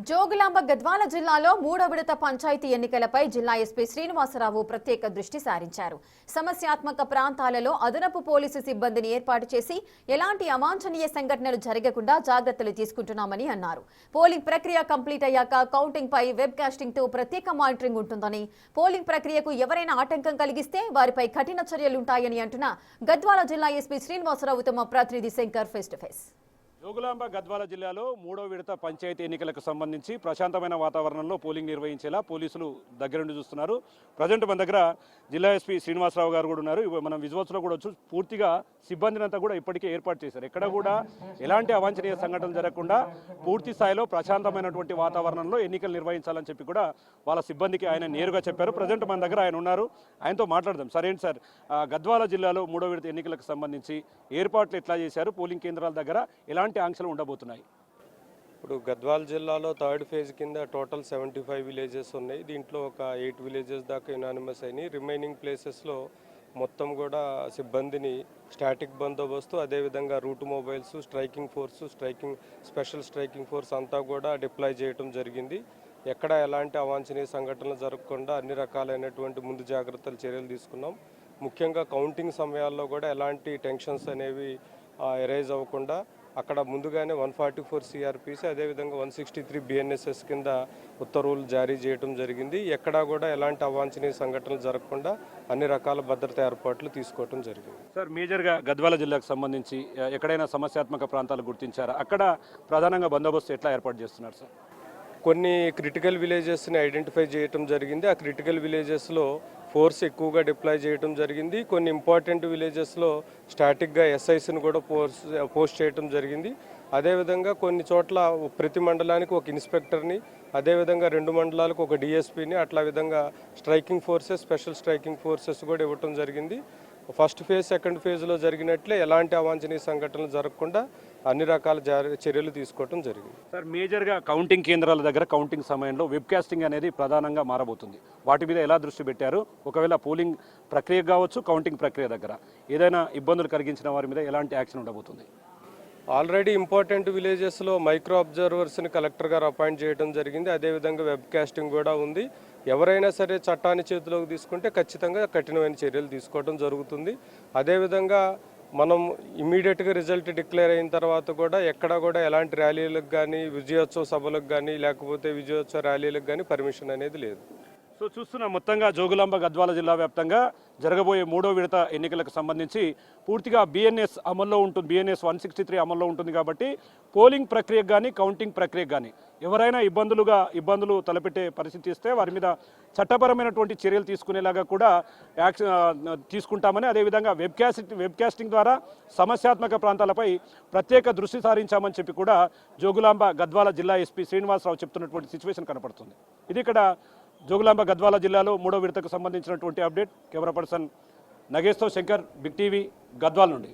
జోగులాంబ గద్వాల జిల్లాలో మూడో విడత పంచాయతీ ఎన్నికలపై జిల్లా ఎస్పీ శ్రీనివాసరావు ప్రత్యేక దృష్టి సారించారు. సమస్యాత్మక ప్రాంతాలలో అదనపు పోలీసు సిబ్బందిని ఏర్పాటు చేసి ఎలాంటి అవాంఛనీయ సంఘటనలు జరగకుండా జాగ్రత్తలు తీసుకుంటున్నామని అన్నారు. పోలింగ్ ప్రక్రియ కంప్లీట్ అయ్యాక కౌంటింగ్ పై వెబ్ కాస్టింగ్ తో ప్రత్యేక మానిటరింగ్ ఉంటుందని, పోలింగ్ ప్రక్రియకు ఎవరైనా ఆటంకం కలిగిస్తే వారిపై కఠిన చర్యలుంటాయని అంటున్న గద్వాల జిల్లా ఎస్పీ శ్రీనివాసరావు తమ ప్రతినిధి Shankar face to face. Jogulamba Gadwal జిల్లాలో మూడో విడత పంచాయతీ ఎన్నికలకు సంబంధించి ప్రశాంతమైన వాతావరణంలో పోలింగ్ నిర్వహించేలా పోలీసులు దగ్గరుండి చూస్తున్నారు. ప్రజెంట్ మన దగ్గర జిల్లా ఎస్పీ శ్రీనివాసరావు గారు కూడా ఉన్నారు. మనం విజువల్స్లో కూడా వచ్చు. పూర్తిగా సిబ్బందిని అంతా కూడా ఇప్పటికే ఏర్పాటు చేశారు. ఎక్కడ కూడా ఎలాంటి అవాంఛనీయ సంఘటనలు జరగకుండా పూర్తి స్థాయిలో ప్రశాంతమైనటువంటి వాతావరణంలో ఎన్నికలు నిర్వహించాలని చెప్పి కూడా వాళ్ళ సిబ్బందికి ఆయన నేరుగా చెప్పారు. ప్రజెంట్ మన దగ్గర ఆయన ఉన్నారు. ఆయనతో మాట్లాడదాం. సరే ఏంటి సార్, గద్వాల జిల్లాలో మూడో విడత ఎన్నికలకు సంబంధించి ఏర్పాట్లు ఎట్లా చేశారు? పోలింగ్ కేంద్రాల దగ్గర ఎలాంటి ఆంక్షలు ఉండబోతున్నాయి? ఇప్పుడు గద్వాల జిల్లాలో థర్డ్ ఫేజ్ కింద టోటల్ 75 విలేజెస్ ఉన్నాయి. దీంట్లో ఒక 8 విలేజెస్ దాకా యునానిమస్ అయినాయి. రిమైనింగ్ ప్లేసెస్లో మొత్తం కూడా సిబ్బందిని స్టాటిక్ బందోబస్తు, అదేవిధంగా route mobiles, striking force, special striking force అంతా కూడా డిప్లాయ్ చేయడం జరిగింది. ఎక్కడ ఎలాంటి అవాంఛనీయ సంఘటనలు జరగకుండా అన్ని రకాలైనటువంటి ముందు జాగ్రత్తలు చర్యలు తీసుకున్నాం. ముఖ్యంగా కౌంటింగ్ సమయాల్లో కూడా ఎలాంటి టెన్షన్స్ అనేవి ఎరైజ్ అవ్వకుండా అక్కడ ముందుగానే 144 సిఆర్పిసి, అదేవిధంగా 163 బిఎన్ఎస్ఎస్ కింద ఉత్తర్వులు జారీ చేయడం జరిగింది. ఎక్కడా కూడా ఎలాంటి అవాంఛనీయ సంఘటనలు జరగకుండా అన్ని రకాల భద్రతా ఏర్పాట్లు తీసుకోవడం జరిగింది. సార్, మేజర్గా గద్వాల జిల్లాకు సంబంధించి ఎక్కడైనా సమస్యాత్మక ప్రాంతాలు గుర్తించారా? అక్కడ ప్రధానంగా బందోబస్తు ఎట్లా ఏర్పాటు చేస్తున్నారు సార్? కొన్ని క్రిటికల్ విలేజెస్ని ఐడెంటిఫై చేయడం జరిగింది. ఆ క్రిటికల్ విలేజెస్లో ఫోర్స్ ఎక్కువగా డిప్లాయ్ చేయడం జరిగింది. కొన్ని ఇంపార్టెంట్ విలేజెస్లో స్టాటిక్గా ఎస్ఐస్ని కూడా పోస్ట్ చేయడం జరిగింది. అదేవిధంగా కొన్ని చోట్ల ప్రతి మండలానికి ఒక ఇన్స్పెక్టర్ని, అదేవిధంగా 2 మండలాలకు ఒక డిఎస్పీని, అట్లా విధంగా striking forces, special striking forces కూడా ఇవ్వటం జరిగింది. ఫస్ట్ ఫేజ్, సెకండ్ ఫేజ్లో జరిగినట్లే ఎలాంటి అవాంఛనీయ సంఘటనలు జరగకుండా అన్ని రకాల చర్యలు తీసుకోవడం జరిగింది. సార్, మేజర్గా కౌంటింగ్ కేంద్రాల దగ్గర కౌంటింగ్ సమయంలో వెబ్ కాస్టింగ్ అనేది ప్రధానంగా మారబోతుంది. వాటి మీద ఎలా దృష్టి పెట్టారు? ఒకవేళ పోలింగ్ ప్రక్రియ కావచ్చు, కౌంటింగ్ ప్రక్రియ దగ్గర ఏదైనా ఇబ్బందులు కలిగించిన వారి మీద ఎలాంటి యాక్షన్ ఉండబోతుంది? ఆల్రెడీ ఇంపార్టెంట్ విలేజెస్లో మైక్రో అబ్జర్వర్స్ని కలెక్టర్ గారు అపాయింట్ చేయడం జరిగింది. అదేవిధంగా వెబ్ కాస్టింగ్ కూడా ఉంది. ఎవరైనా సరే చట్టాన్ని చేతిలోకి తీసుకుంటే ఖచ్చితంగా కఠినమైన చర్యలు తీసుకోవడం జరుగుతుంది. అదేవిధంగా మనం ఇమీడియట్గా రిజల్ట్ డిక్లేర్ అయిన తర్వాత కూడా ఎక్కడా కూడా ఎలాంటి ర్యాలీలకు కానీ, విజయోత్సవ సభలకు కానీ, లేకపోతే విజయోత్సవ ర్యాలీలకు కానీ పర్మిషన్ అనేది లేదు. సో చూస్తున్న మొత్తంగా జోగులాంబ గద్వాల జిల్లా వ్యాప్తంగా జరగబోయే మూడో విడత ఎన్నికలకు సంబంధించి పూర్తిగా బిఎన్ఎస్ అమల్లో ఉంటుంది. బిఎన్ఎస్ 163 అమల్లో ఉంటుంది కాబట్టి పోలింగ్ ప్రక్రియకు కానీ, కౌంటింగ్ ప్రక్రియకు కానీ ఎవరైనా ఇబ్బందులు తలపెట్టే పరిస్థితి ఇస్తే వారి మీద చట్టపరమైనటువంటి చర్యలు తీసుకునేలాగా కూడా తీసుకుంటామని, అదేవిధంగా వెబ్ కాస్టింగ్ ద్వారా సమస్యాత్మక ప్రాంతాలపై ప్రత్యేక దృష్టి సారించామని చెప్పి కూడా జోగులాంబ గద్వాల జిల్లా ఎస్పీ శ్రీనివాసరావు చెప్తున్నటువంటి సిచ్యువేషన్ కనపడుతుంది. ఇది ఇక్కడ జోగులాంబ గద్వాల జిల్లాలో మూడో విడతకు సంబంధించినటువంటి అప్డేట్. కెమెరా పర్సన్ నగేష్తో శంకర్, బిగ్ టీవీ, గద్వాల నుండి.